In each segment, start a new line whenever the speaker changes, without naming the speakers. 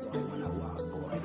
So I wanna walk, boy.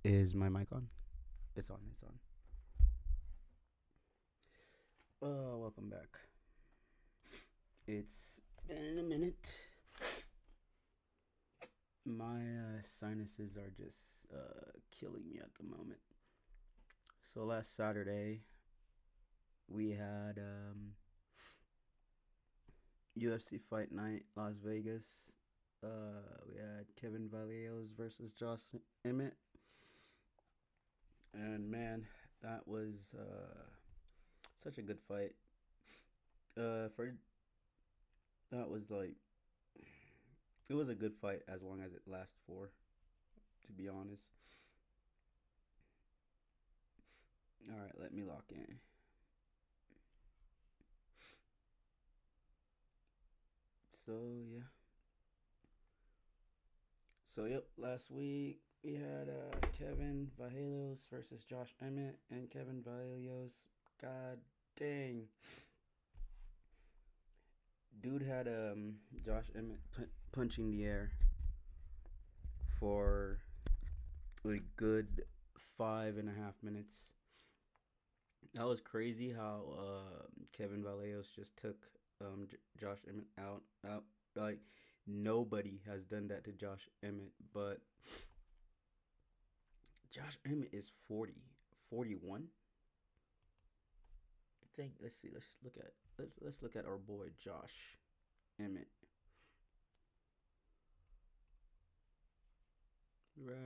Is my mic on? It's on. Welcome back. It's been a minute. My sinuses are just killing me at the moment. So last Saturday, we had UFC Fight Night, Las Vegas. We had Kevin Vallejos versus Josh Emmett. And man, that was such a good fight. It was a good fight as long as it lasted for, to be honest. All right, let me lock in. So yeah. So yep, last week we had Kevin Vallejos versus Josh Emmett, and Kevin Vallejos, god dang, dude had Josh Emmett punching the air for a good 5.5 minutes. That was crazy how Kevin Vallejos just took Josh Emmett out. Like, nobody has done that to Josh Emmett, but Josh Emmett is 41. I think let's look at our boy Josh Emmett. Right,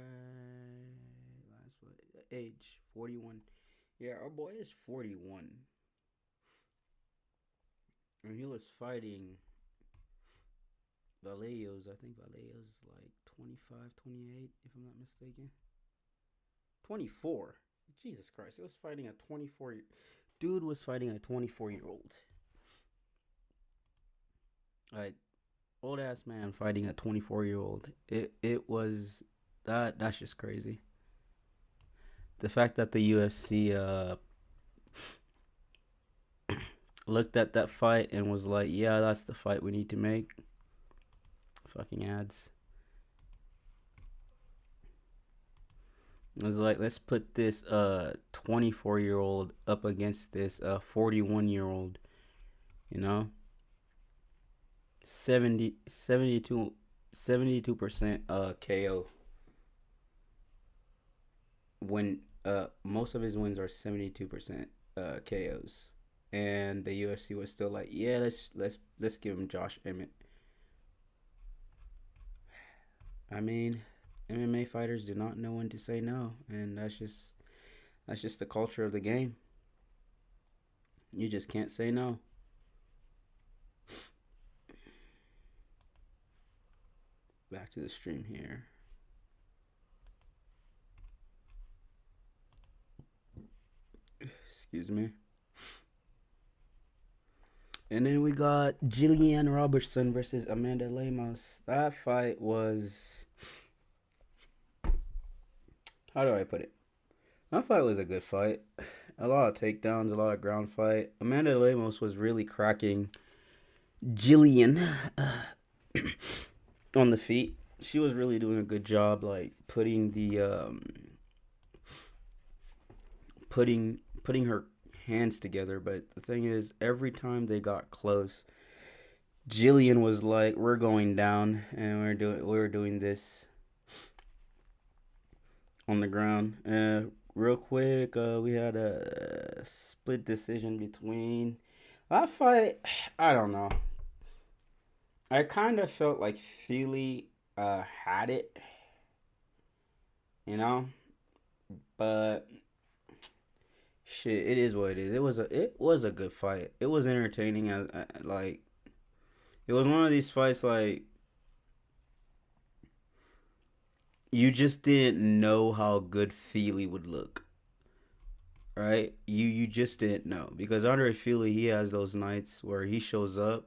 last what? Age 41. Yeah, our boy is 41. And he was fighting Vallejos. I think Vallejos is like 25, 28, if I'm not mistaken. 24. Jesus Christ. He was fighting a 24 year dude was fighting a 24-year-old. Like, old ass man fighting a 24-year-old. It was That's just crazy. The fact that the UFC looked at that fight and was like, yeah, that's the fight we need to make. Fucking ads. It was like, let's put this 24-year-old up against this 41-year-old, you know? 72% KO. When most of his wins are 72% KOs. And the UFC was still like, yeah, let's give him Josh Emmett. I mean, MMA fighters do not know when to say no, and that's just the culture of the game. You just can't say no. Back to the stream here. Excuse me. And then we got Jillian Robertson versus Amanda Lemos. That fight was... How do I put it? That fight was a good fight. A lot of takedowns, a lot of ground fight. Amanda Lemos was really cracking Jillian on the feet. She was really doing a good job, like putting her hands together. But the thing is, every time they got close, Jillian was like, "We're going down, and we're doing this on the ground." Real quick, we had a split decision between that fight. I don't know. I kind of felt like Feely had it, you know, but shit, it is what it is. It was a good fight. It was entertaining. As like, it was one of these fights like you just didn't know how good Feely would look, right? You just didn't know, because Andre Feely, he has those nights where he shows up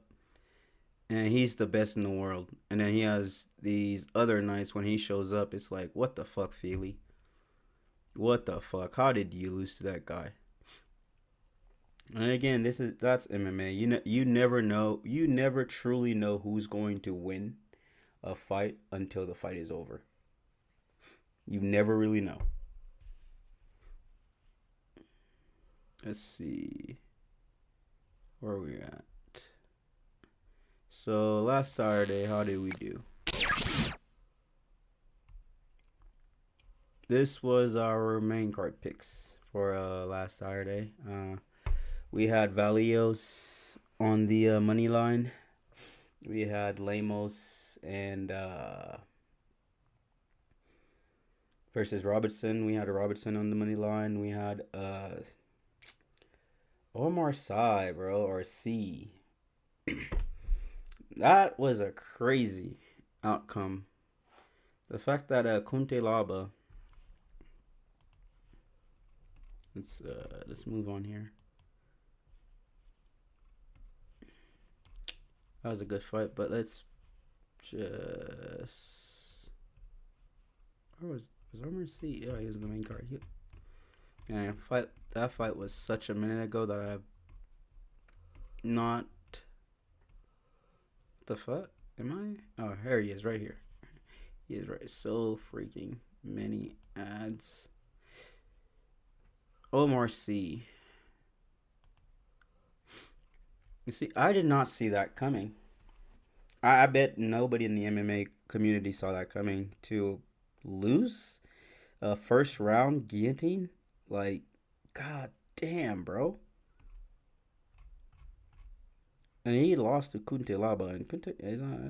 and he's the best in the world, and then he has these other nights when he shows up, it's like, what the fuck, Feely? What the fuck? How did you lose to that guy? And again, that's MMA. You never know. You never truly know who's going to win a fight until the fight is over. You never really know. Let's see. Where are we at? So last Saturday, how did we do? This was our main card picks for last Saturday. We had Valios on the money line. We had Lemos and versus Robertson. We had Robertson on the money line. We had Omar Sy, bro, or C. That was a crazy outcome. The fact that Kunte Laba. Let's move on here. That was a good fight, but let's just. Where was Omar C? Yeah, he was the main card. That fight was such a minute ago that I've not. The fuck? Am I? Oh, here he is, right here. He is right. So freaking many ads. Omar C. You see, I did not see that coming. I bet nobody in the MMA community saw that coming. To lose a first round guillotine? Like, god damn, bro. And he lost to Kunte Laba, and Kunte is not.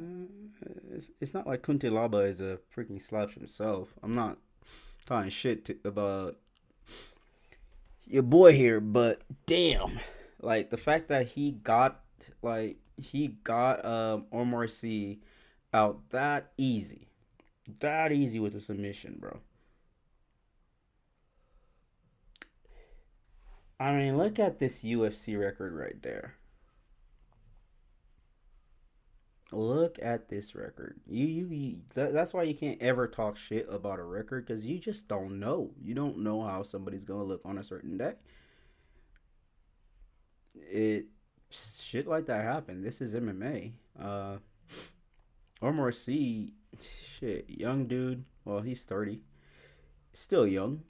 It's not like Kunte Laba is a freaking slouch himself. I'm not talking shit about your boy here, but damn, like the fact that he got Omar C out that easy with a submission, bro. I mean, look at this UFC record right there. Look at this record. That's why you can't ever talk shit about a record because you just don't know. You don't know how somebody's gonna look on a certain day. It Shit like that happen. This is MMA. Omar C, shit, young dude. Well, he's 30, still young.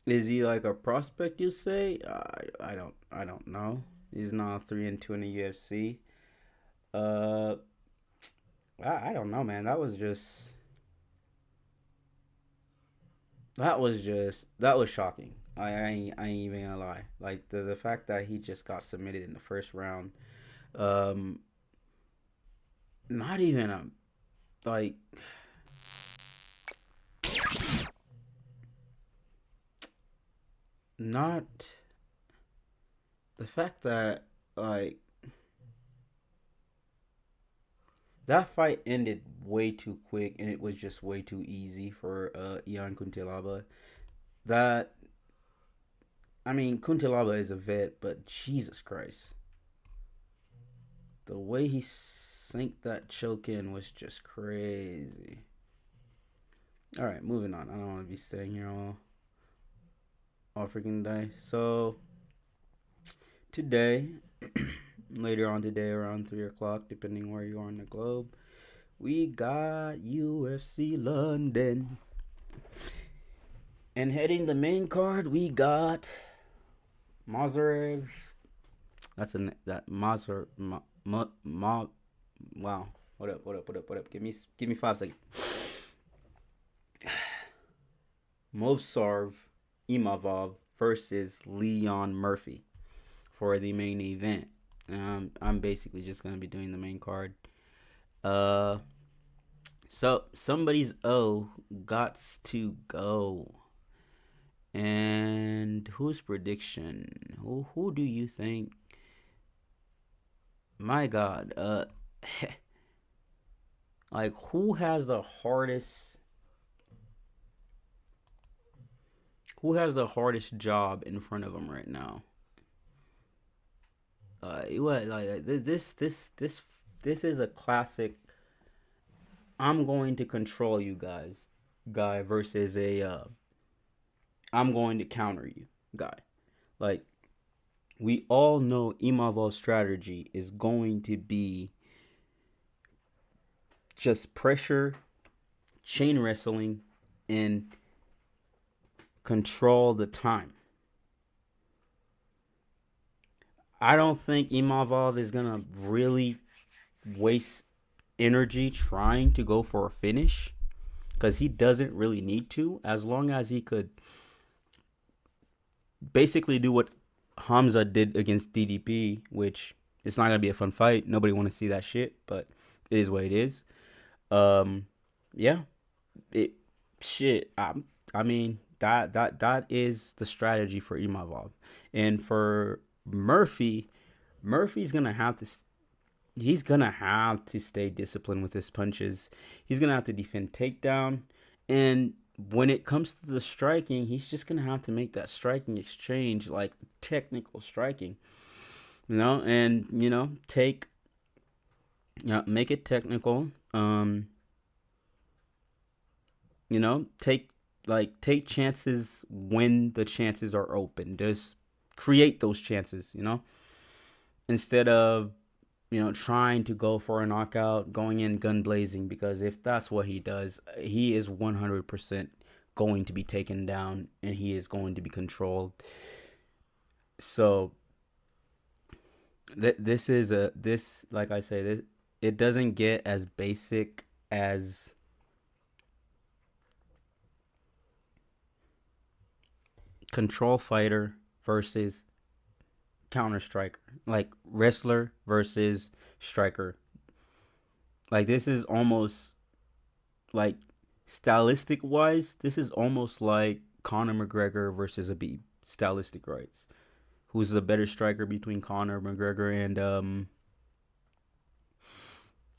Is he like a prospect? You say? I don't know. He's now 3-2 in the UFC. Uh, I don't know, man. That was shocking. I ain't even gonna lie. Like the fact that he just got submitted in the first round. Um, Not even a like not the fact that like that fight ended way too quick and it was just way too easy for Ian Kuntilaba. That I mean Kuntilaba is a vet, but Jesus Christ, the way he sank that choke in was just crazy. All right, moving on. I don't want to be staying here all freaking day. So today, later on today, around 3 o'clock, depending where you are in the globe, we got UFC London, and heading the main card, we got Movsar. That Movsar. Wow. What up? Give me 5 seconds. Movsar Evloev versus Lerone Murphy for the main event. I'm basically just gonna be doing the main card. So somebody's O gots to go. And whose prediction? Who do you think? My God, like who has the hardest? Who has the hardest job in front of him right now? What like this is a classic. I'm going to control you guy versus a I'm going to counter you guy. Like we all know Evloev's strategy is going to be just pressure, chain wrestling, and control the time. I don't think Evloev is gonna really waste energy trying to go for a finish because he doesn't really need to, as long as he could basically do what Hamza did against DDP, which it's not gonna be a fun fight. Nobody want to see that shit, but it is what it is. Yeah, it shit. I mean that is the strategy for Evloev, and for Murphy's gonna have to. He's gonna have to stay disciplined with his punches. He's gonna have to defend takedown, and when it comes to the striking, he's just gonna have to make that striking exchange like technical striking, and make it technical. Take chances when the chances are open. Just create those chances, instead of trying to go for a knockout, going in gun blazing, because if that's what he does, he is 100% going to be taken down and he is going to be controlled. So like I say, this it doesn't get as basic as control fighter versus counter striker, like wrestler versus striker. Like this is almost like stylistic wise, this is almost like Conor McGregor versus Khabib stylistic rights. Who's the better striker between Conor McGregor and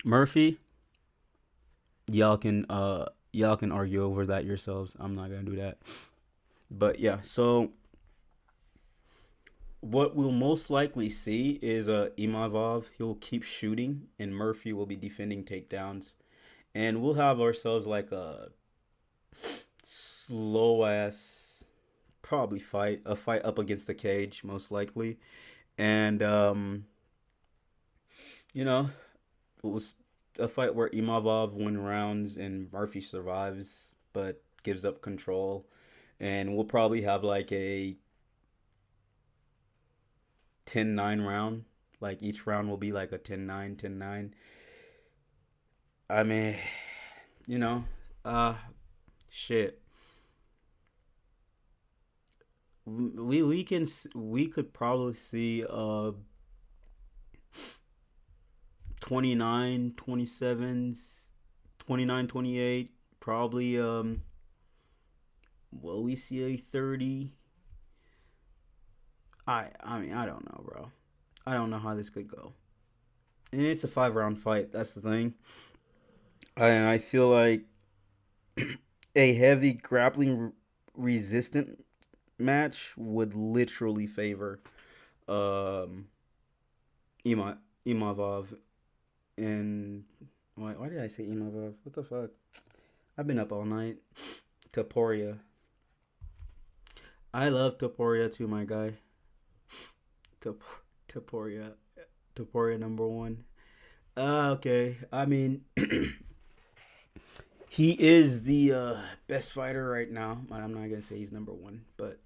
Murphy? Y'all can argue over that yourselves. I'm not gonna do that. But yeah, so what we'll most likely see is Imavov. He'll keep shooting, and Murphy will be defending takedowns, and we'll have ourselves like a slow ass probably fight up against the cage most likely, and you know it was a fight where Imavov win rounds and Murphy survives but gives up control, and we'll probably have like a 10-9 round. Like each round will be like a 10-9, 10-9. I mean, you know, uh, shit. We could probably see 29, 27s, 29, 28. Probably will we see a 30? I mean, I don't know, bro. I don't know how this could go. And it's a 5 round fight. That's the thing. And I feel like a heavy grappling resistant match would literally favor um Imavov. And why did I say Imavov? What the fuck? I've been up all night. Taporia. I love Taporia too, my guy. Tap- Taporia. Taporia number one. Okay. I mean, he is the best fighter right now. I'm not gonna say he's number one, but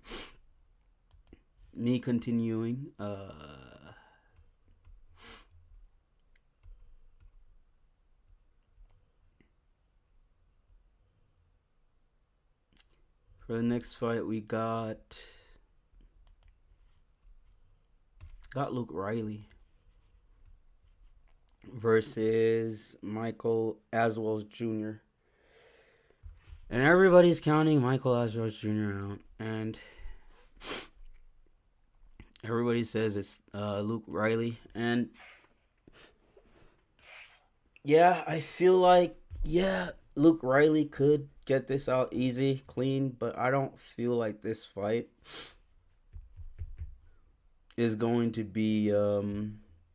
me continuing. For the next fight, we got Luke Riley versus Michael Aswell Jr. And everybody's counting Michael Aswell Jr. out, and everybody says it's Luke Riley. And yeah, I feel like Luke Riley could get this out easy, clean, but I don't feel like this fight is going to be I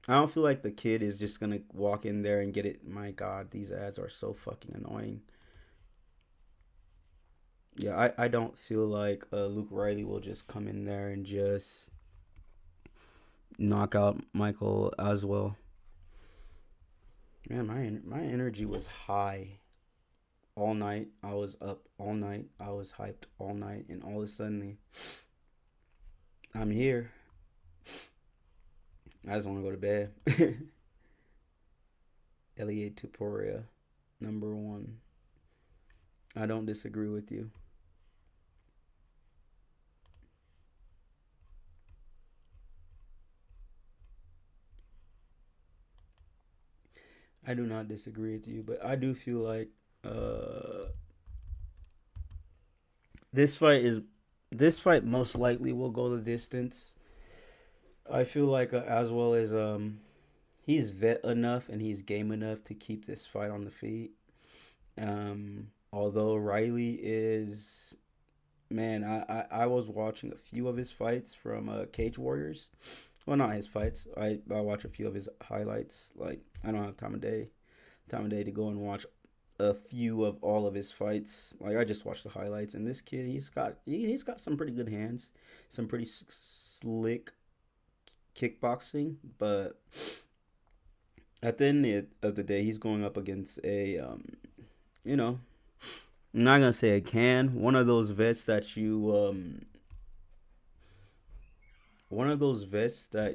don't feel like the kid is just gonna walk in there and get it. My god, these ads are so fucking annoying. Yeah, I don't feel like Luke Riley will just come in there and just knock out Michael Aswell. Man, my energy was high all night. I was up all night. I was hyped all night, and all of a sudden, I'm here. I just want to go to bed. Elliot Tuporia, number one. I don't disagree with you. I do not disagree with you, but I do feel like this fight is this fight most likely will go the distance. I feel like as well as he's vet enough and he's game enough to keep this fight on the feet. Although Riley is, man, I was watching a few of his fights from Cage Warriors. Well, not his fights. I watch a few of his highlights. Like I don't have time of day to go and watch a few of all of his fights. Like I just watched the highlights, and this kid, he's got some pretty good hands, some pretty slick kickboxing. But at the end of the day, he's going up against a you know, I'm not gonna say a one of those vets that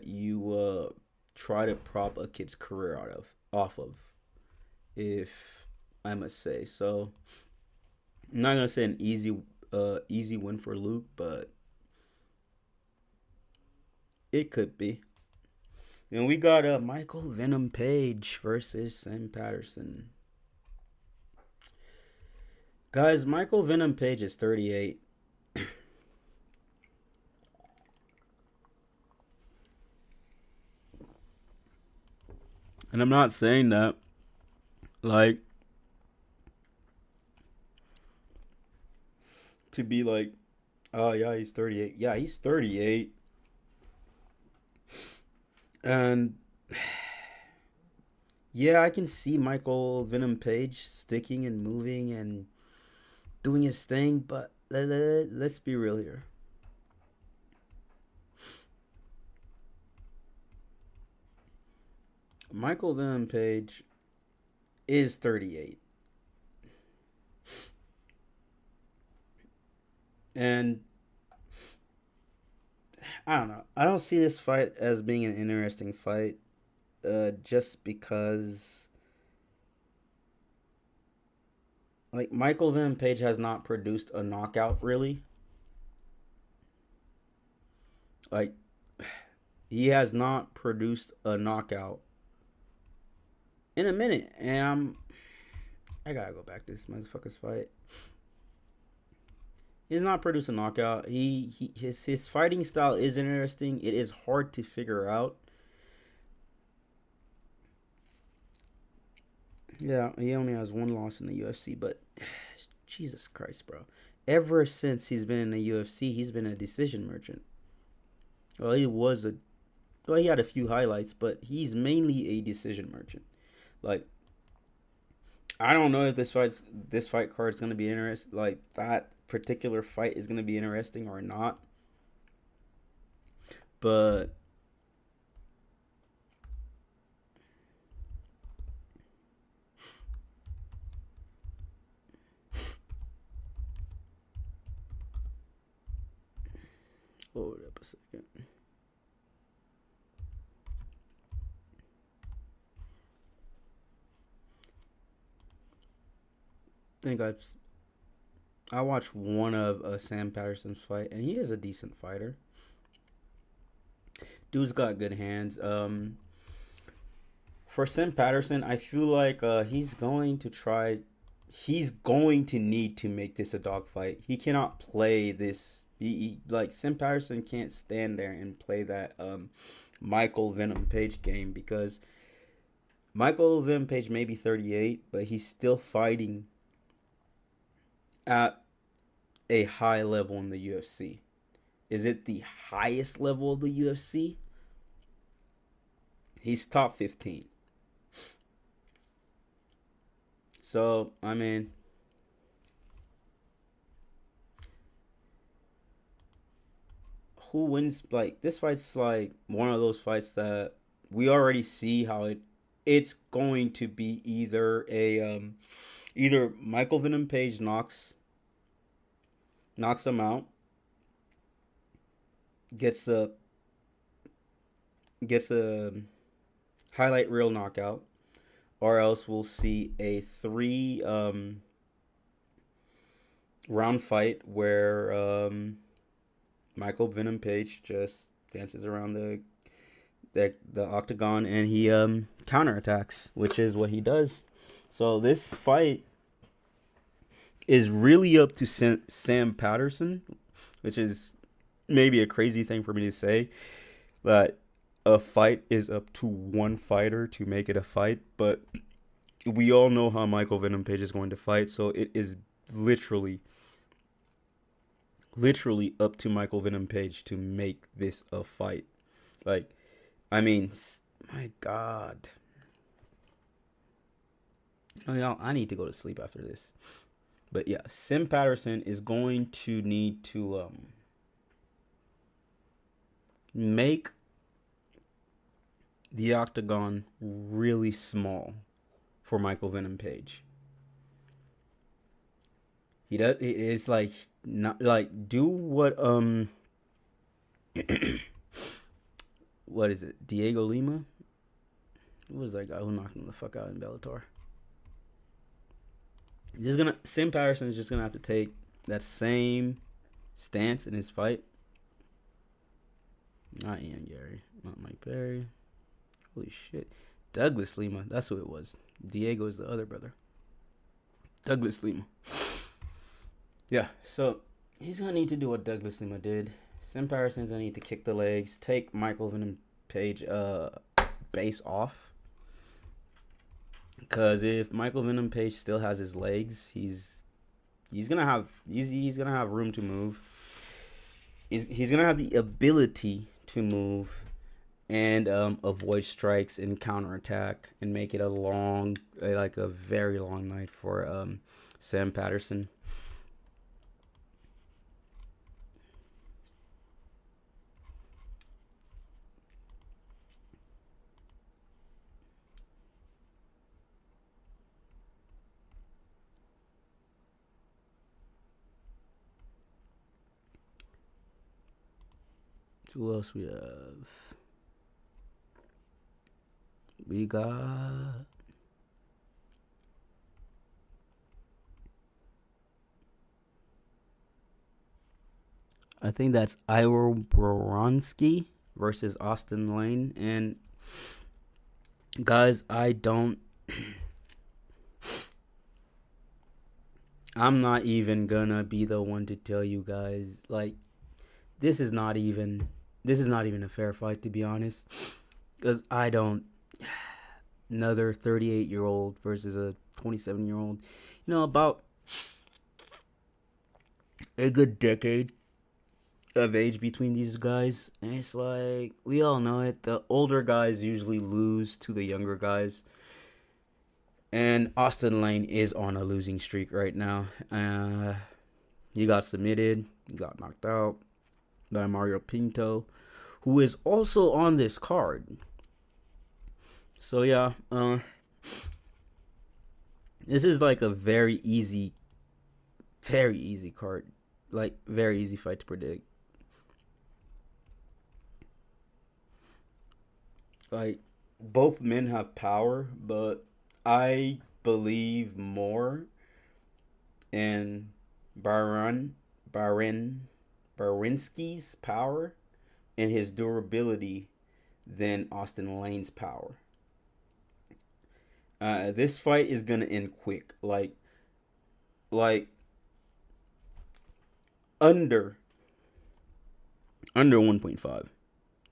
you try to prop a kid's career off of, if I must say. So I'm not gonna say an easy win for Luke, but it could be. And we got Michael Venom Page versus Sam Patterson. Guys, Michael Venom Page is 38. And I'm not saying that like to be like, oh yeah, he's 38. Yeah, he's 38. And yeah, I can see Michael Venom Page sticking and moving and doing his thing, but let's be real here. Michael Venom Page is 38. And I don't know. I don't see this fight as being an interesting fight, just because like Michael Venom Page has not produced a knockout really. Like he has not produced a knockout in a minute, and I gotta go back to this motherfucker's fight. He's not produced a knockout. His fighting style is interesting. It is hard to figure out. Yeah, he only has one loss in the UFC, but Jesus Christ, bro. Ever since he's been in the UFC, he's been a decision merchant. Well, he had a few highlights, but he's mainly a decision merchant. Like, I don't know if this fight card is gonna be interesting. Like that particular fight is gonna be interesting or not. But hold up a second. I think I watched one of Sam Patterson's fight, and he is a decent fighter. Dude's got good hands. For Sam Patterson, I feel like he's going to try. He's going to need to make this a dogfight. He cannot play this. Like Sam Patterson can't stand there and play that Michael Venom Page game, because Michael Venom Page may be 38, but he's still fighting at a high level in the UFC. Is it the highest level of the UFC? He's top 15. So, I mean, who wins? Like, this fight's like one of those fights that we already see how it's going to be either Michael Venom Page knocks him out, gets a highlight reel knockout, or else we'll see a 3 round fight where Michael Venom Page just dances around the octagon and he counterattacks, which is what he does. So this fight is really up to Sam Patterson, which is maybe a crazy thing for me to say, that a fight is up to one fighter to make it a fight, but we all know how Michael Venom Page is going to fight, so it is literally up to Michael Venom Page to make this a fight. Like, I mean, my God. Oh, y'all, I need to go to sleep after this. But yeah, Sam Patterson is going to need to make the octagon really small for Michael Venom Page. He does. It's like not like do what what is it? Diego Lima? Who was that guy who knocked him the fuck out in Bellator? Sam Patterson is just gonna have to take that same stance in his fight. Not Ian Gary, not Mike Perry. Holy shit. Douglas Lima, that's who it was. Diego is the other brother. Douglas Lima. Yeah, so he's going to need to do what Douglas Lima did. Sam Patterson's going to need to kick the legs, take Michael Venom Page base off. Because if Michael Venom Page still has his legs, he's gonna have room to move. He's gonna have the ability to move, and avoid strikes and counterattack and make it a long, like a very long night for Sam Patterson. Who else we have? We got I think that's Ira Boronsky versus Austin Lane. And guys, I'm not even gonna be the one to tell you guys, like, this is not even a fair fight, to be honest, because I don't. Another 38-year-old versus a 27-year-old, about a good decade of age between these guys, and it's like, we all know it, the older guys usually lose to the younger guys, and Austin Lane is on a losing streak right now. He got submitted, he got knocked out by Mario Pinto, who is also on this card. So yeah, this is like a very easy card, like very easy fight to predict. Like, both men have power, but I believe more in Barinsky's power and his durability than Austin Lane's power. This fight is gonna end quick, like under 1.5.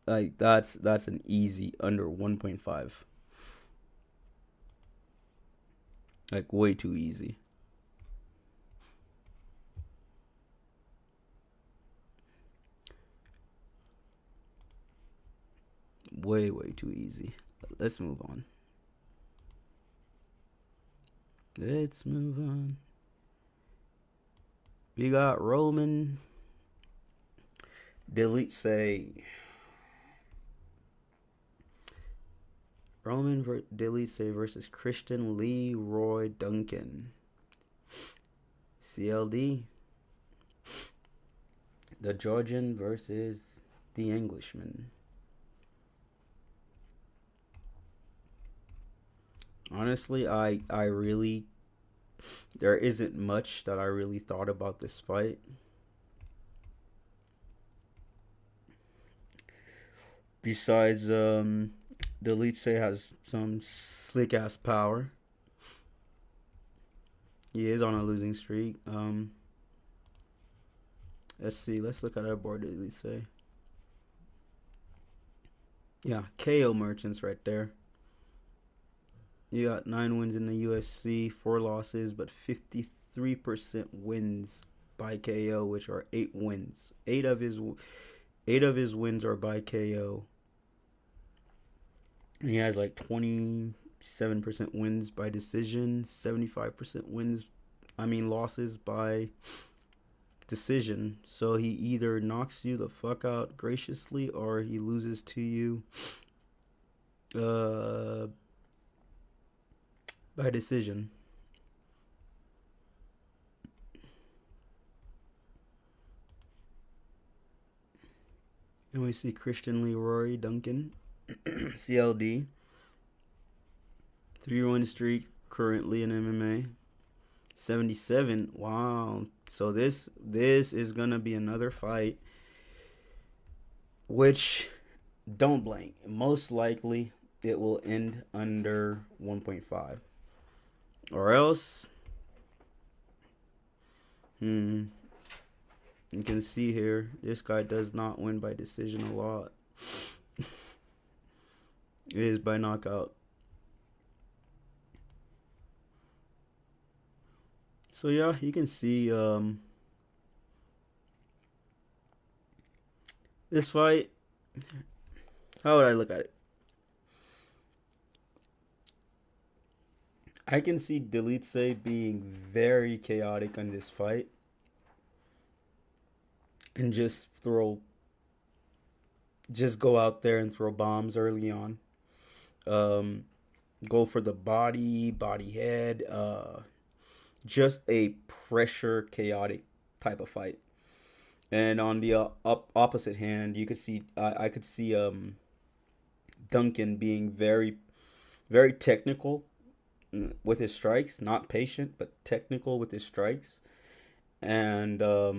Like, that's an easy under 1.5. Like, way too easy. Way too easy. Let's move on. We got Roman Dolidze versus Christian Leroy Duncan. CLD. The Georgian versus the Englishman. Honestly, I really, there isn't much that I really thought about this fight. Besides, Dolidze has some slick ass power. He is on a losing streak. Let's see. Let's look at our board. Dolidze. Yeah, KO merchants right there. You got 9 wins in the UFC, 4 losses, but 53% wins by KO, which are 8 wins. 8 of his wins are by KO. And he has like 27% wins by decision, 75% losses by decision. So he either knocks you the fuck out graciously, or he loses to you by decision. And we see Christian Leroy Duncan, CLD, 3-1 streak currently in MMA. 77. Wow. So this is gonna be another fight, which, don't blink, most likely it will end under 1.5. Or else, you can see here, this guy does not win by decision a lot. It is by knockout. So yeah, you can see this fight, How would I look at it? I can see Delitse being very chaotic in this fight and just go out there and throw bombs early on. Um, Go for the body head. Just a pressure chaotic type of fight. And on the opposite hand, you could see I could see Duncan being very technical with his strikes, not patient but technical with his strikes, and I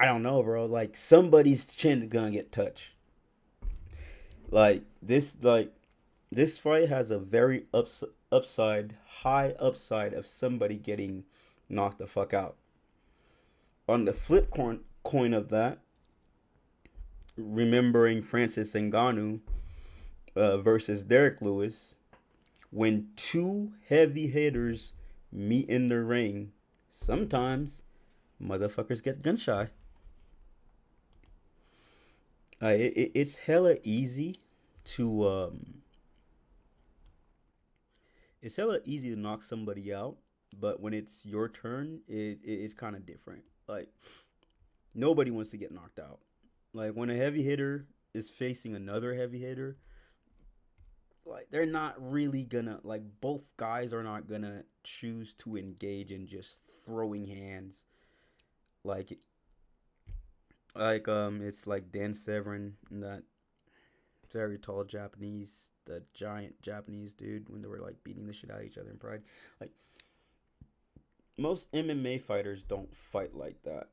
don't know, bro. Like somebody's chin is gonna get touched. Like this fight has a very high upside of somebody getting knocked the fuck out. On the coin of that, remembering Francis Ngannou versus Derek Lewis, when two heavy hitters meet in the ring, sometimes motherfuckers get gun shy. It's hella easy to it's hella easy to knock somebody out, but when it's your turn, it's kind of different. Like nobody wants to get knocked out. Like when a heavy hitter is facing another heavy hitter, like they're not really gonna like both guys are not gonna choose to engage in just throwing hands. Like it's like Dan Severn and that very tall Japanese, the giant Japanese dude when they were like beating the shit out of each other in Pride. Like most MMA fighters don't fight like that.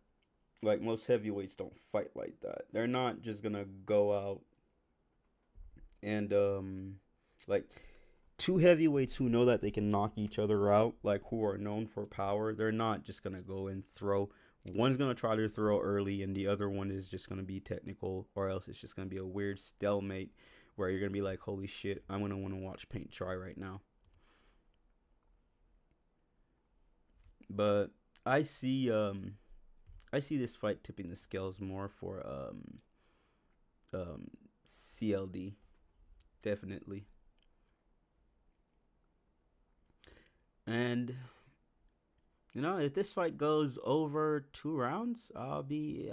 Like most heavyweights don't fight like that. They're not just gonna go out and like two heavyweights who know that they can knock each other out, like who are known for power. They're not just gonna go and throw. One's gonna try to throw early, and the other one is just gonna be technical, or else it's just gonna be a weird stalemate where you're gonna be like, "Holy shit, I'm gonna want to watch paint dry right now." But I see, I see this fight tipping the scales more for CLD, definitely. And if this fight goes over 2 rounds, I'll be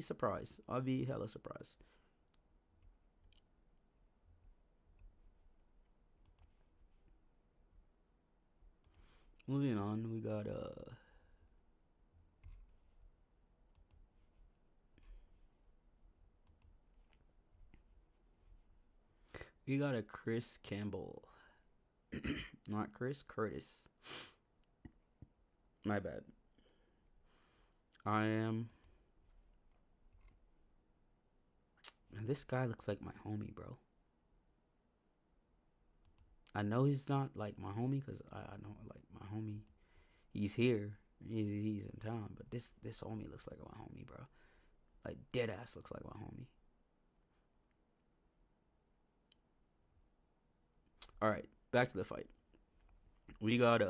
surprised. I'll be hella surprised. Moving on, we got a Chris Campbell, not Chris Curtis. My bad. I am. Man, this guy looks like my homie, bro. I know he's not like my homie because I know like my homie. He's here. He's in town, but this homie looks like my homie, bro. Like dead ass looks like my homie. All right, back to the fight. We got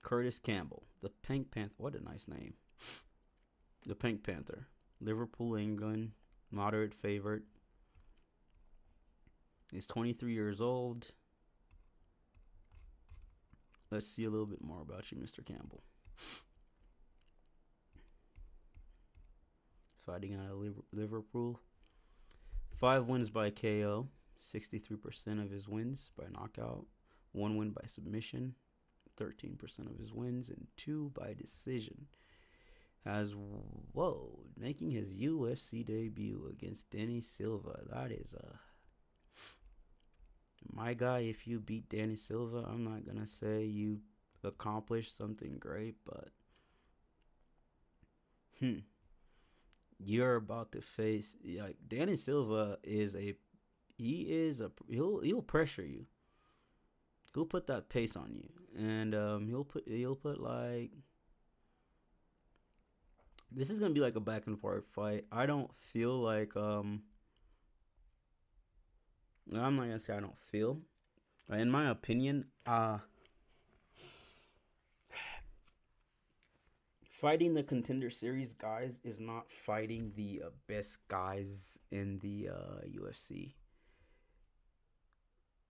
Curtis Campbell, the Pink Panther. What a nice name. The Pink Panther, Liverpool, England, moderate favorite. He's 23 years old. Let's see a little bit more about you, Mr. Campbell. Fighting out of Liverpool. 5 wins by KO. 63% of his wins by knockout. 1 win by submission. 13% of his wins. And 2 by decision. Making his UFC debut against Danny Silva. That is my guy. If you beat Danny Silva, I'm not gonna say you accomplished something great, but you're about to face like Danny Silva he'll pressure you. He'll put that pace on you, and he'll put like this is gonna be like a back and forth fight. I don't feel like I'm not gonna say I don't feel. In my opinion, fighting the Contender Series guys is not fighting the best guys in the UFC.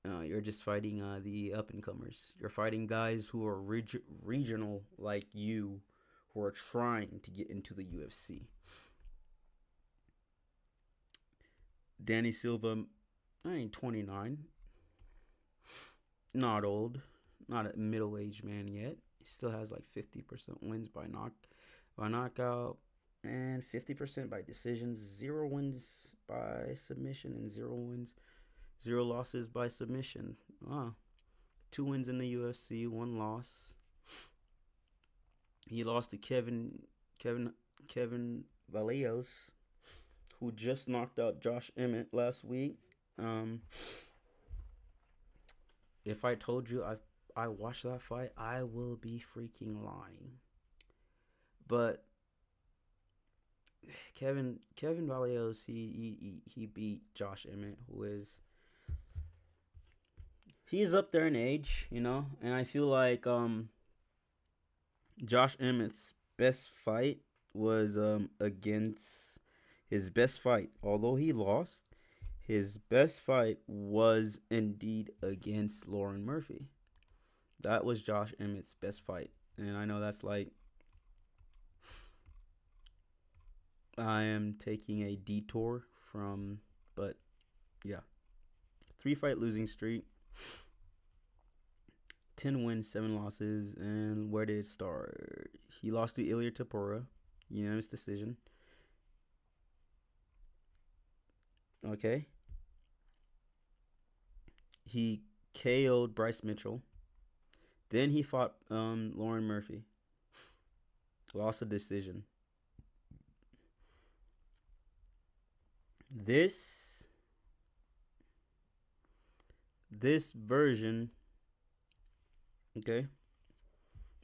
You're just fighting the up and comers. You're fighting guys who are regional like you, who are trying to get into the UFC. Danny Silva, 29, not old, not a middle-aged man yet. He still has like 50% wins by knockout, and 50% by decisions. 0 wins by submission and 0 losses by submission. Wow. 2 wins in the UFC, 1 loss. He lost to Kevin Vallejos, who just knocked out Josh Emmett last week. If I told you I watched that fight, I will be freaking lying. But Kevin Vallejos, he beat Josh Emmett, who is, he's up there in age, you know, and I feel like Josh Emmett's best fight was against his best fight. Although he lost, his best fight was indeed against Lerone Murphy. That was Josh Emmett's best fight. And I know that's like, I am taking a detour from, but yeah. 3-fight losing streak. 10 wins, 7 losses. And where did it start? He lost to Ilir Tapura. Unanimous decision. Okay. He KO'd Bryce Mitchell. Then he fought Lerone Murphy. Lost a decision. This version, okay,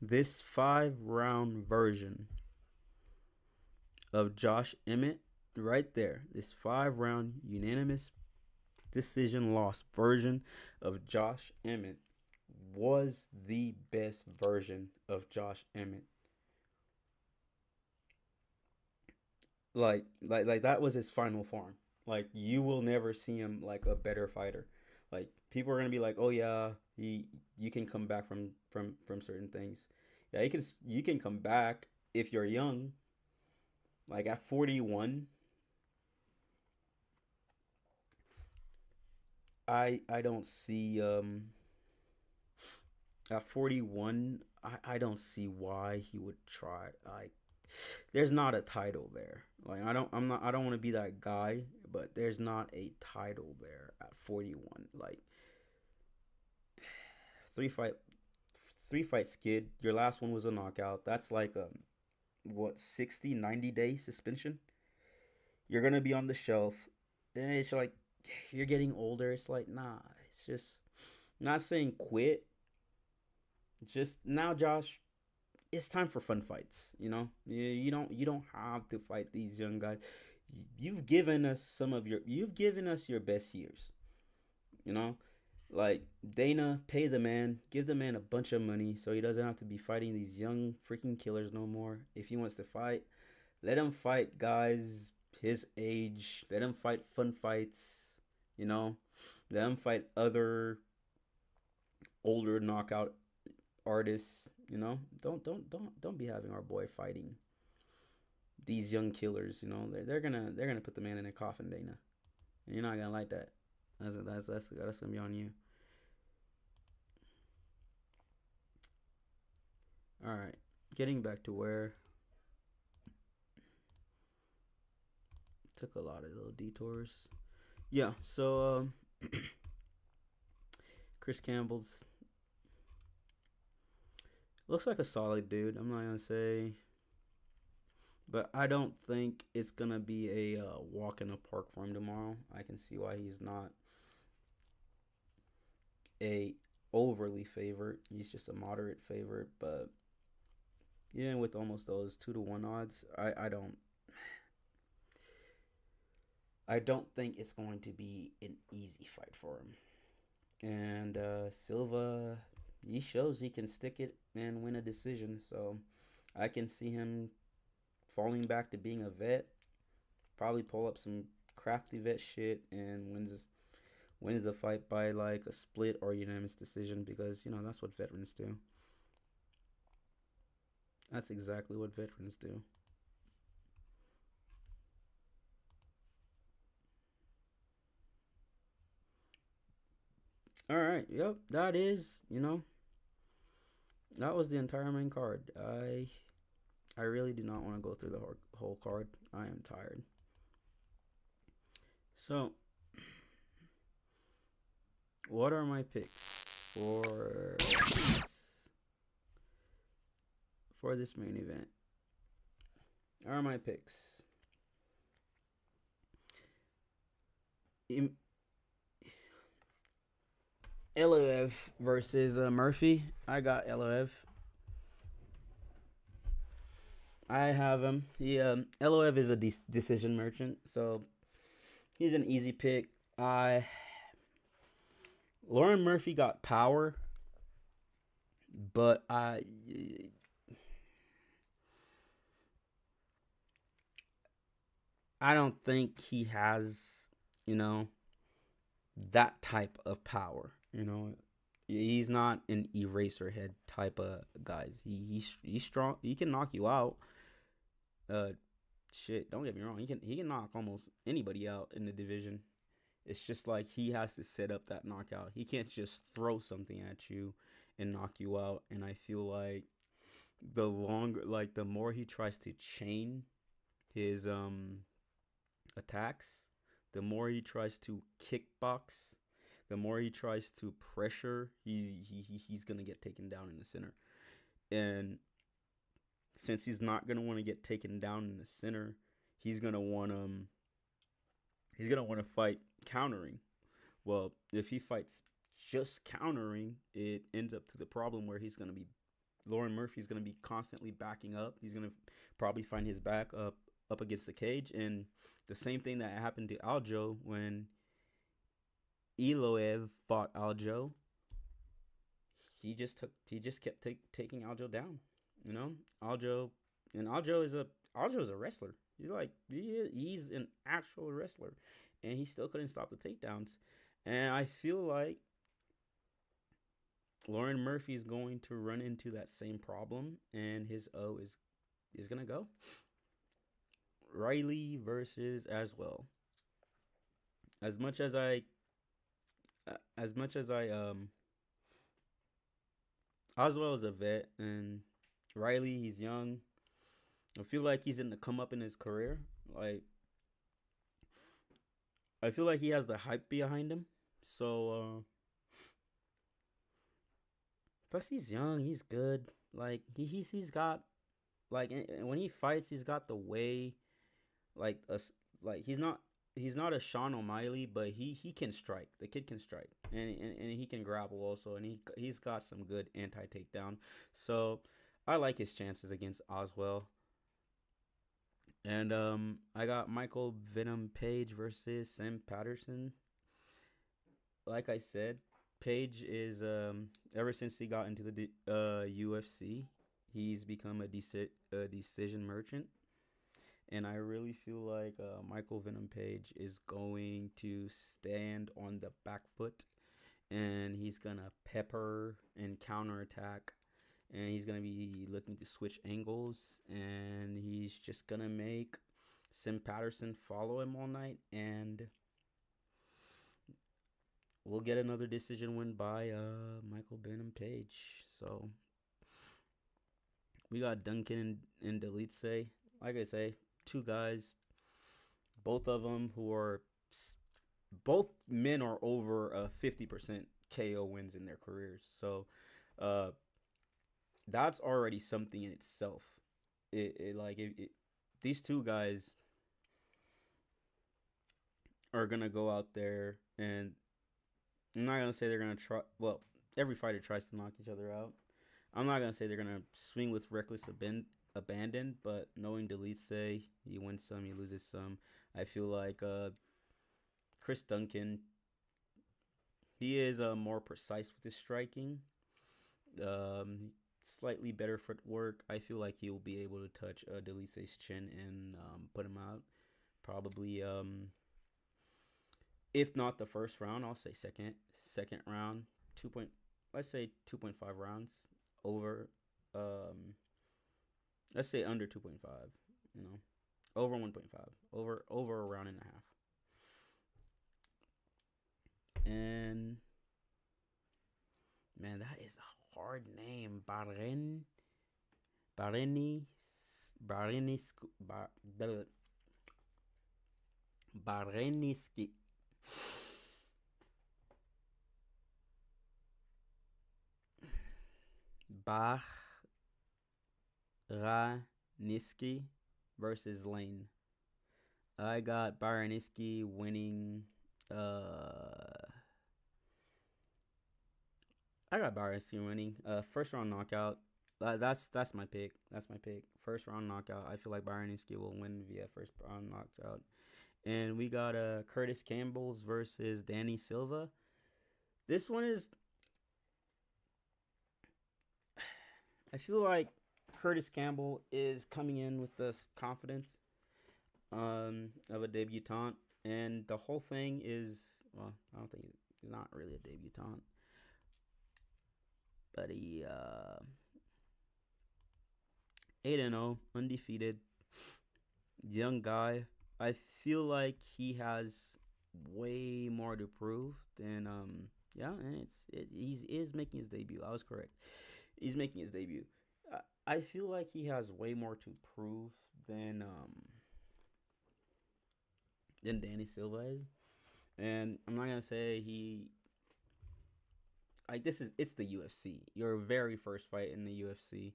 this 5-round version of Josh Emmett right there, this 5-round unanimous decision loss version of Josh Emmett was the best version of Josh Emmett. Like that was his final form. Like, you will never see him like a better fighter. Like, people are gonna be like, oh yeah, you can come back from certain things. Yeah, you can come back if you're young. Like at 41, I don't see at 41, I don't see why he would try. Like, there's not a title there. Like, I don't want to be that guy, but there's not a title there at 41. Like, three fight skid. Your last one was a knockout. That's like a 60-90 day suspension. You're gonna be on the shelf, and it's like, you're getting older. It's like, nah. It's just, not saying quit. It's just, now, Josh, it's time for fun fights. You know, you don't have to fight these young guys. You've given us your best years. You know, like, Dana, pay the man, give the man a bunch of money so he doesn't have to be fighting these young freaking killers no more. If he wants to fight, let him fight guys his age. Let him fight fun fights. You know, let him fight other older knockout artists. You know, don't be having our boy fighting these young killers. You know, they're gonna put the man in a coffin, Dana, and you're not gonna like that. That's gonna be on you. All right, getting back to where took a lot of little detours. Yeah, so Chris Campbell's looks like a solid dude. I'm not gonna say, but I don't think it's gonna be a walk in the park for him tomorrow. I can see why he's not a overly favorite. He's just a moderate favorite, but even with almost those 2-1 odds, I don't think it's going to be an easy fight for him. And Silva, he shows he can stick it and win a decision. So I can see him falling back to being a vet. Probably pull up some crafty vet shit and wins the fight by like a split or unanimous decision because that's what veterans do. That's exactly what veterans do. All right. Yep. That was the entire main card. I really do not want to go through the whole card. I am tired. So, what are my picks for this main event? Are my picks? Evloev versus Murphy. I got Evloev. I have him. Evloev is a decision merchant, so he's an easy pick. Lerone Murphy got power, but I don't think he has, that type of power. He's not an eraser head type of guys. He's strong. He can knock you out. Shit. Don't get me wrong. He can knock almost anybody out in the division. It's just like he has to set up that knockout. He can't just throw something at you and knock you out. And I feel like the more he tries to chain his attacks, the more he tries to kickbox, the more he tries to pressure, he's gonna get taken down in the center. And since he's not gonna want to get taken down in the center, he's gonna want to fight countering. Well, if he fights just countering, it ends up to the problem where Lerone Murphy's gonna be constantly backing up. He's gonna probably find his back up against the cage, and the same thing that happened to Aljo when Evloev fought Aljo. He just kept taking Aljo down. Aljo is a wrestler. He's an actual wrestler, and he still couldn't stop the takedowns. And I feel like Lerone Murphy is going to run into that same problem, and his O is gonna go. Riley versus Aswell. As much as I Oswell is a vet, and Riley, he's young. I feel like he's in the come up in his career. Like, I feel like he has the hype behind him. So, plus he's young, he's good. Like he's got like when he fights, he's got the way, like he's not a Sean O'Malley, but he can strike. The kid can strike, and he can grapple also, and he's got some good anti takedown. So I like his chances against Oswell. And I got Michael Venom Page versus Sam Patterson. Like I said, Page is ever since he got into the UFC, he's become a decision merchant. And I really feel like Michael Venom Page is going to stand on the back foot, and he's going to pepper and counterattack, and he's going to be looking to switch angles, and he's just going to make Sim Patterson follow him all night, and we'll get another decision win by Michael Venom Page. So we got Duncan and Delitse. Like I say, two guys, both of them both men are over 50% KO wins in their careers. So that's already something in itself. These two guys are gonna go out there, and I'm not gonna say they're gonna try. Well, every fighter tries to knock each other out. I'm not gonna say they're gonna swing with reckless abandon, but knowing Delitse, he wins some, he loses some. I feel like Chris Duncan, he is more precise with his striking. slightly better footwork. I feel like he'll be able to touch Delice's chin and put him out. Probably, if not the first round, I'll say second round. 2 point, let's say 2.5 rounds over. Let's say under 2.5. You know, over 1.5, over a round and a half. And man, that is a hard name. Bareni, Bareni, Bareniski. Baraniski versus Lane. I got Baraniski winning. I got Baraniski winning. First round knockout. That's my pick. That's my pick. First round knockout. I feel like Baraniski will win via first round knockout. And we got Curtis Campbell's versus Danny Silva. This one is. I feel like Curtis Campbell is coming in with this confidence of a debutante, and the whole thing is, well, I don't think he's not really a debutante, but he 8-0, undefeated, young guy. I feel like he has way more to prove than yeah, and he is making his debut. I was correct. He's making his debut. I feel like he has way more to prove than Danny Silva is, and I'm not gonna say he like this is it's the UFC. Your very first fight in the UFC,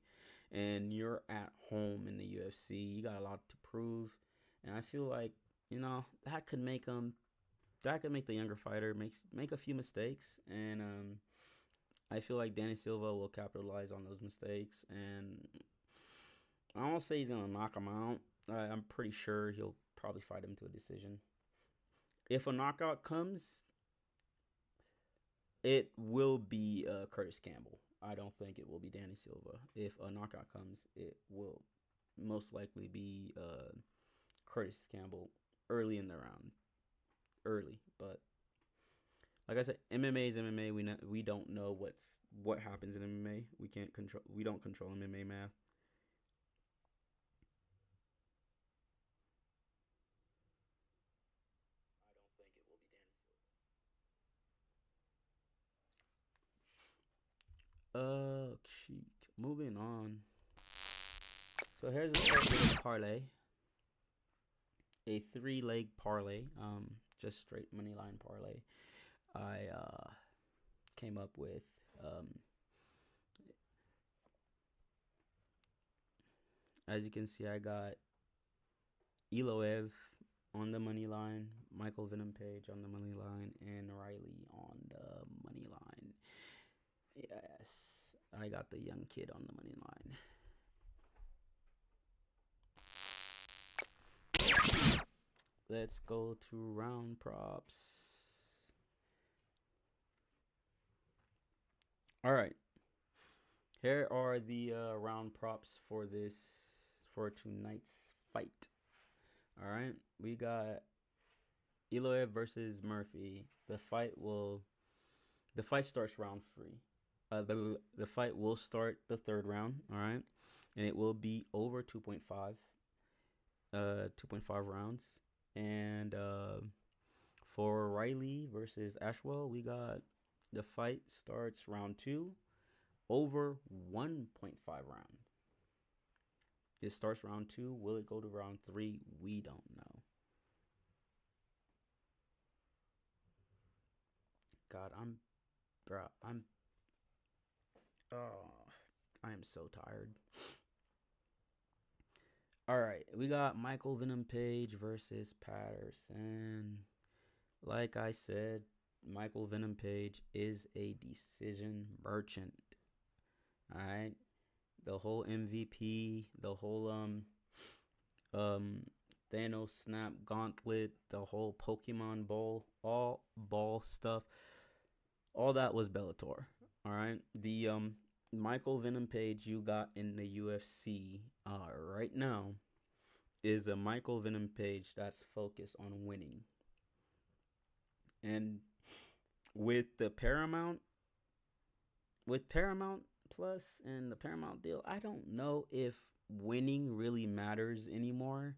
and you're at home in the UFC. You got a lot to prove, and I feel like that could make the younger fighter make a few mistakes, and I feel like Danny Silva will capitalize on those mistakes, and I don't say he's gonna knock him out. I'm pretty sure he'll probably fight him to a decision. If a knockout comes, it will be Curtis Campbell. I don't think it will be Danny Silva. If a knockout comes, it will most likely be Curtis Campbell early in the round. Early, but like I said, MMA is MMA. We don't know what happens in MMA. We don't control MMA math. I don't think it will be Danny Silva. Cheek. Moving on. So here's a parlay. A 3-leg parlay. Just straight money line parlay. I came up with as you can see, I got Evloev on the money line, Michael Venom Page on the money line, and Riley on the money line. Yes, I got the young kid on the money line. Let's go to round props. All right. Here are the round props for tonight's fight. All right, we got Evloev versus Murphy. The fight starts round 3. The fight will start the third round. All right, and it will be over 2.5 rounds. And for Riley versus Ashwell, we got the fight starts round 2, over 1.5 round. It starts round 2. Will it go to round 3? We don't know. God, I am so tired. All right, we got Michael Venom Page versus Patterson. Like I said, Michael Venom Page is a decision merchant. All right, the whole MVP, the whole Thanos Snap Gauntlet, the whole Pokemon Ball, all ball stuff, all that was Bellator. All right, the Michael Venom Page you got in the UFC right now is a Michael Venom Page that's focused on winning. And with the Paramount Plus and the Paramount deal, I don't know if winning really matters anymore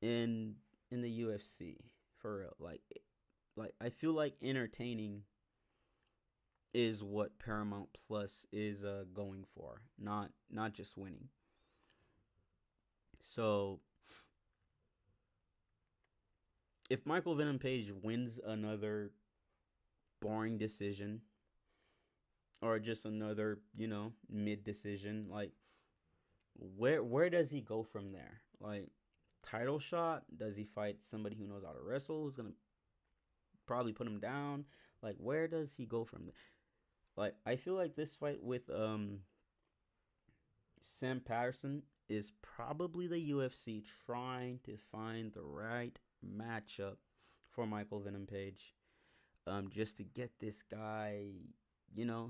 in the UFC for real. Like I feel like entertaining is what Paramount Plus is going for, not just winning. So if Michael Venom Page wins another boring decision or just another, mid decision, like where does he go from there? Like title shot? Does he fight somebody who knows how to wrestle? Who's gonna probably put him down? Like where does he go from there? Like I feel like this fight with Sam Patterson is probably the UFC trying to find the right matchup for Michael Venom Page. Just to get this guy,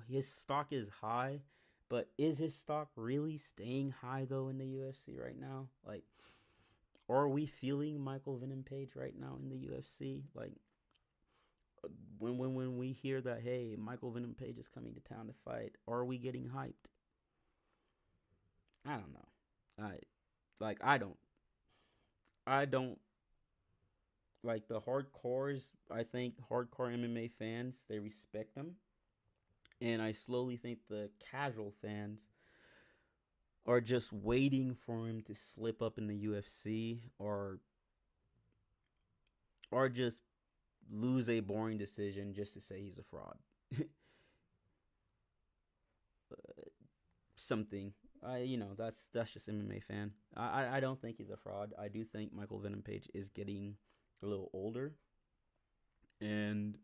his stock is high, but is his stock really staying high though in the UFC right now? Like, are we feeling Michael Venom Page right now in the UFC? Like, when we hear that, hey, Michael Venom Page is coming to town to fight, are we getting hyped? I don't know. I don't like the hardcores. I think hardcore MMA fans, they respect him, and I slowly think the casual fans are just waiting for him to slip up in the UFC or just lose a boring decision just to say he's a fraud. Something. That's just MMA fan. I don't think he's a fraud. I do think Michael Venom Page is getting a little older, and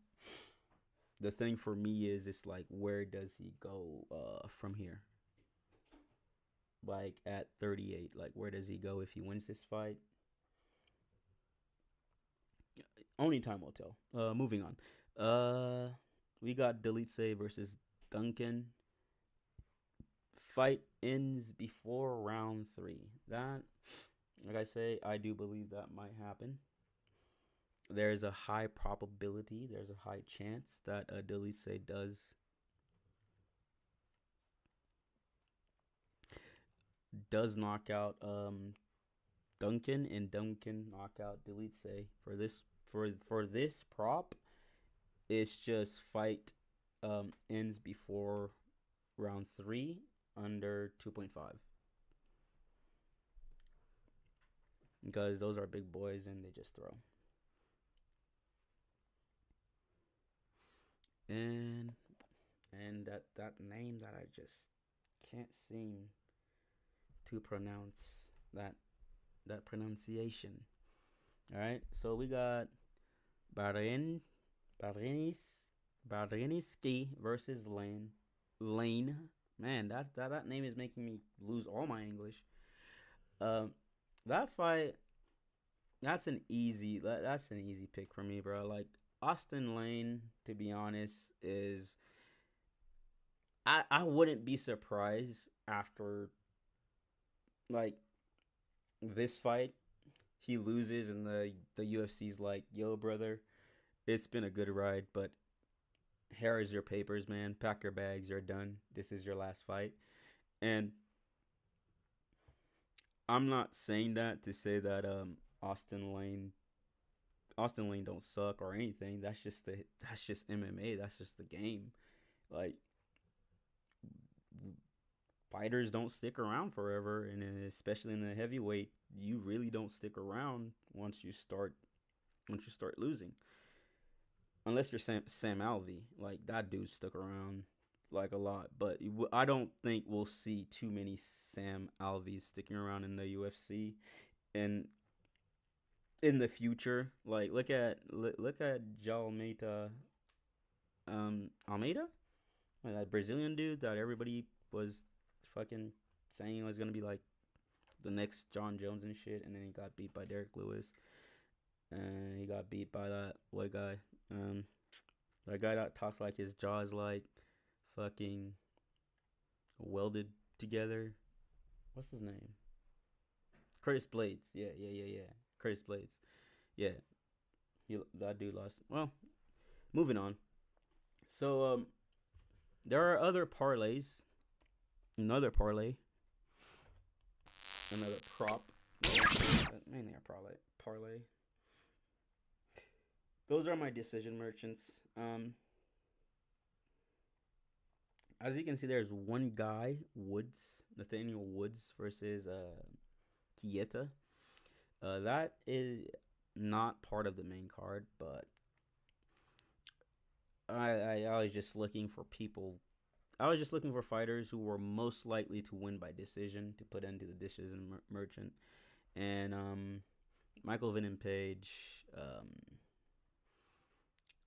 the thing for me is it's like where does he go from here? Like at 38, like where does he go if he wins this fight? Only time will tell. Moving on. We got Delitse versus Duncan. Fight ends before round 3. That, like I say, I do believe that might happen. There's a high probability, there's a high chance that Delitse does knock out Duncan, and Duncan knock out Delitse. For this prop, it's just fight ends before round 3 under 2.5, because those are big boys and they just throw. And that name that I just can't seem to pronounce, that pronunciation. All right, so we got Barin Bariniski versus Lane. Man, that name is making me lose all my English. Um, that fight, that's an easy pick for me, bro. Like Austin Lane, to be honest, is I wouldn't be surprised after like this fight he loses and the UFC's like, yo, brother, it's been a good ride, but here is your papers, man. Pack your bags. You're done. This is your last fight. And I'm not saying that to say that Austin Lane Austin Lane don't suck or anything. That's just MMA. That's just the game. Like fighters don't stick around forever, and especially in the heavyweight, you really don't stick around once you start losing. Unless you're Sam Alvey, like that dude stuck around like a lot, but I don't think we'll see too many Sam Alveys sticking around in the UFC and in the future. Like look at Jalmeida, Almeida, like that Brazilian dude that everybody was fucking saying was gonna be like the next John Jones and shit, and then he got beat by Derek Lewis, and he got beat by that white guy, that guy that talks like his jaw is like fucking welded together. What's his name? Curtis Blades. Yeah. Curtis Blades. Yeah, that dude lost. Well, moving on. So there are other parlays. Another parlay. Another prop. Mainly a parlay. Those are my decision merchants. As you can see, there's one guy, Nathaniel Woods versus Kieta. That is not part of the main card, but I was just looking for people. I was just looking for fighters who were most likely to win by decision to put into the decision merchant. And Michael Venom Page,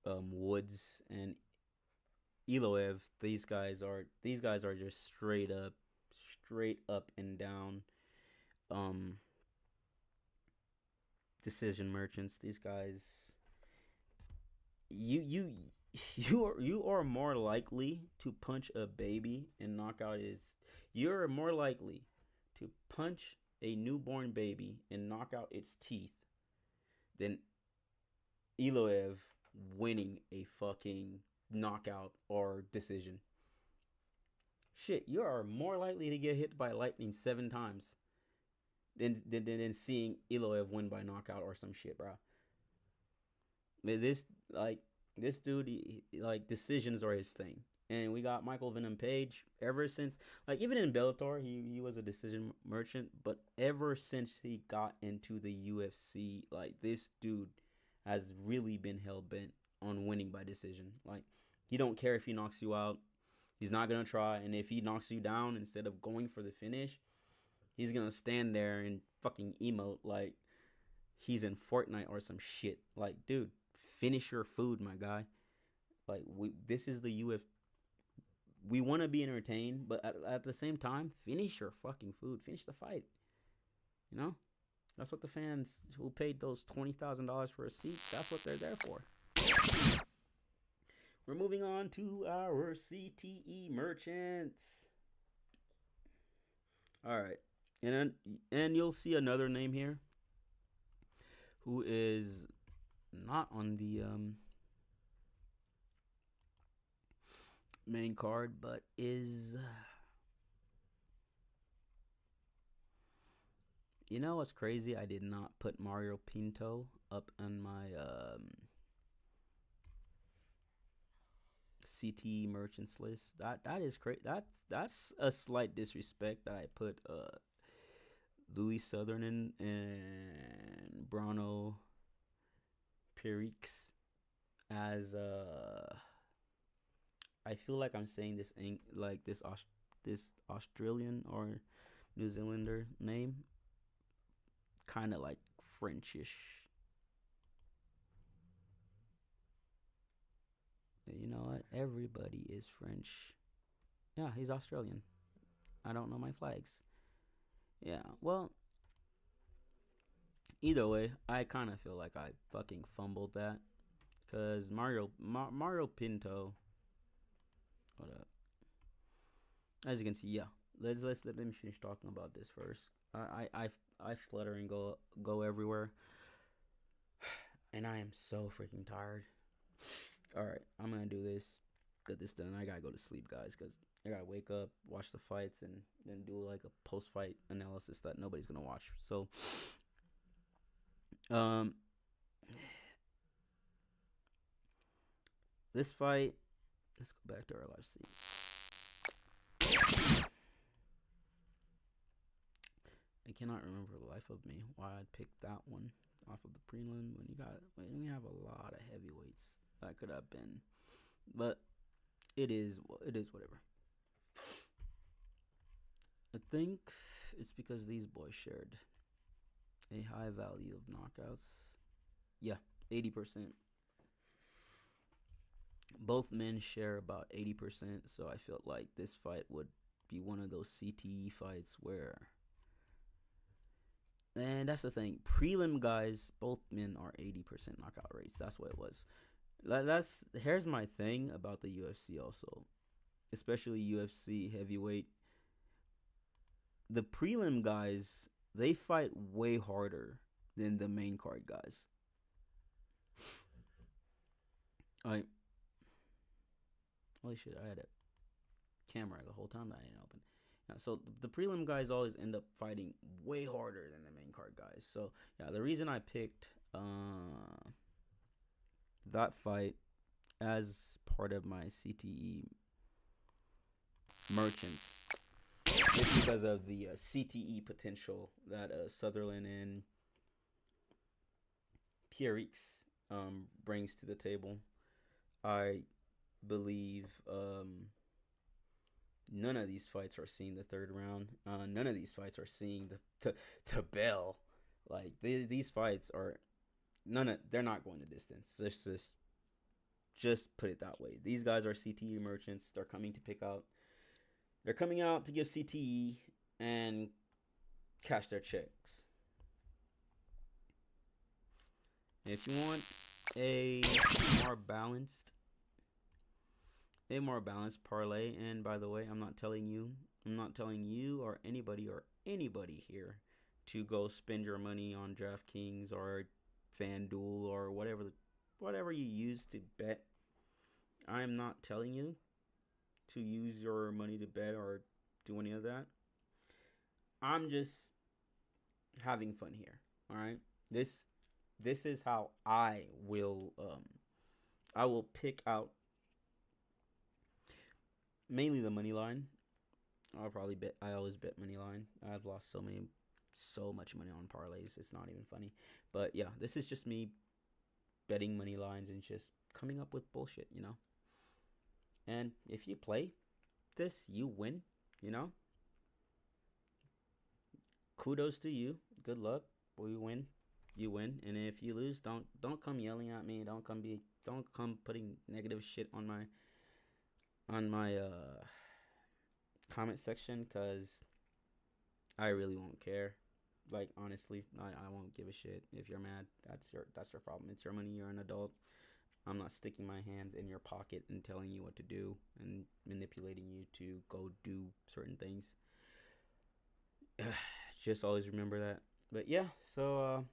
Woods, and Evloev. These guys are just straight up and down decision merchants. These guys, you are more likely to punch a baby and knock out his. You're more likely to punch a newborn baby and knock out its teeth than Evloev winning a fucking knockout or decision. Shit, you are more likely to get hit by lightning 7 times than seeing Evloev win by knockout or some shit, bro. This dude, decisions are his thing. And we got Michael Venom Page ever since, even in Bellator, he was a decision merchant. But ever since he got into the UFC, this dude has really been hell bent on winning by decision. He don't care if he knocks you out. He's not going to try. And if he knocks you down, instead of going for the finish, he's going to stand there and fucking emote like he's in Fortnite or some shit. Dude, finish your food, my guy. This is the UFC. We want to be entertained, but at the same time, finish your fucking food. Finish the fight. You know? That's what the fans who paid those $20,000 for a seat, that's what they're there for. We're moving on to our CTE merchants. All right. And you'll see another name here who is not on the main card, but is, you know what's crazy? I did not put Mario Pinto up on my CT merchants list. That is crazy. That's a slight disrespect that I put Louis Southern and Bruno Perix as I feel like I'm saying this this Australian or New Zealander name kind of like Frenchish. You know what? Everybody is French. Yeah, he's Australian. I don't know my flags. Yeah, well, either way, I kind of feel like I fucking fumbled that. Because Mario Pinto. Hold up. As you can see, yeah. Let me finish talking about this first. I flutter and go everywhere. And I am so freaking tired. Alright, I'm gonna do this. Get this done. I gotta go to sleep, guys, because I gotta wake up, watch the fights, and then do a post-fight analysis that nobody's gonna watch. So, this fight. Let's go back to our live seat. I cannot remember the life of me why I picked that one off of the prelim when we have a lot of heavyweights that could have been, but it is whatever. I think it's because these boys shared a high value of knockouts. Yeah, 80%. Both men share about 80%, so I felt like this fight would be one of those CTE fights where. And that's the thing. Prelim guys, both men are 80% knockout rates. That's what it was. Here's my thing about the UFC also, especially UFC heavyweight. the prelim guys, they fight way harder than the main card guys. I holy shit, I had a camera the whole time that I didn't open. Yeah, so the prelim guys always end up fighting way harder than the main card guys. So yeah, the reason I picked that fight as part of my CTE merchants is because of the CTE potential that Sutherland and Pierre-X brings to the table. I believe none of these fights are seeing the third round. None of these fights are seeing the bell. Like these fights are they're not going the distance. Let's just put it that way. These guys are CTE merchants. They're coming to pick out. They're coming out to give CTE and cash their checks. If you want a more balanced parlay, and by the way, I'm not telling you or anybody here to go spend your money on DraftKings or FanDuel or whatever you use to bet. I am not telling you to use your money to bet or do any of that. I'm just having fun here. All right. This is how I will pick out mainly the money line. I always bet money line. I've lost so much money on parlays. It's not even funny. But yeah, this is just me betting money lines and just coming up with bullshit, you know. And if you play this, you win, you know. Kudos to you. Good luck. We win. You win. And if you lose, don't come yelling at me. Don't come putting negative shit on my comment section, cuz I really won't care. Like, honestly, I won't give a shit. If you're mad, that's your problem. It's your money. You're an adult. I'm not sticking my hands in your pocket and telling you what to do and manipulating you to go do certain things. Just always remember that. But yeah, so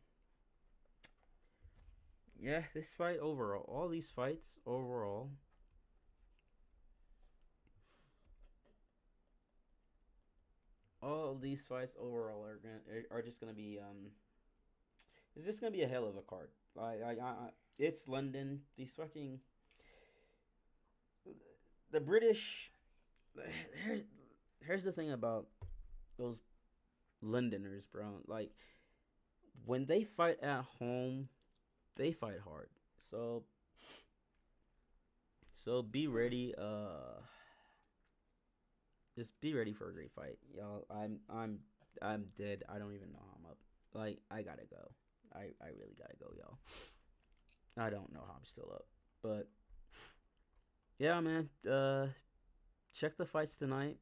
yeah, this fight overall, all these fights overall, are just gonna be it's just gonna be a hell of a card. It's London. These fucking the British. Here's the thing about those Londoners, bro. Like, when they fight at home, they fight hard. So be ready. Just be ready for a great fight, y'all. I'm dead. I don't even know how I'm up. Like, I gotta go. I really gotta go, y'all. I don't know how I'm still up, but yeah, man. Check the fights tonight.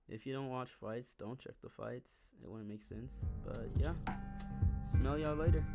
If you don't watch fights, don't check the fights. It wouldn't make sense. But yeah, smell y'all later.